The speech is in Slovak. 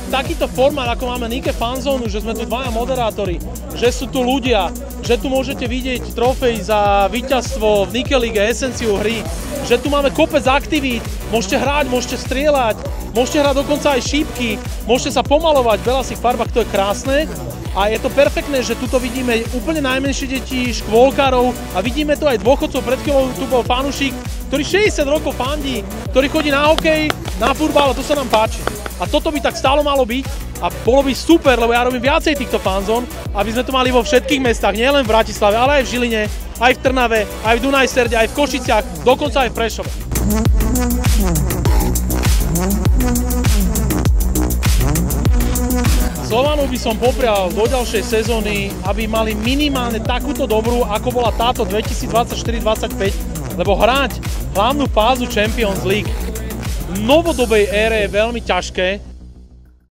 takýto formát, ako máme Nike Fanzónu, že sme tu dvaja moderátori, že sú tu ľudia, že tu môžete vidieť trofej za víťazstvo v Nike League, esenciu hry, že tu máme kopec aktivít, môžete hrať, môžete strieľať, môžete hrať dokonca aj šípky, môžete sa pomalovať v belasých farbách, to je krásne. A je to perfektné, že tuto vidíme úplne najmenšie deti, škôlkarov a vidíme tu aj dôchodcov. Pred chvíľou tu bol fanúšik, ktorý 60 rokov fandí, ktorý chodí na hokej, na futbal a to sa nám páči. A toto by tak stále malo byť a bolo by super, lebo ja robím viacej týchto fanzón, aby sme to mali vo všetkých mestách, nielen v Bratislave, ale aj v Žiline, aj v Trnave, aj v Dunajserde, aj v Košiciach, dokonca aj v Prešove. Slovanu by som poprial do ďalšej sezóny, aby mali minimálne takúto dobrú, ako bola táto 2024-25, lebo hrať hlavnú fázu Champions League v novodobej ére je veľmi ťažké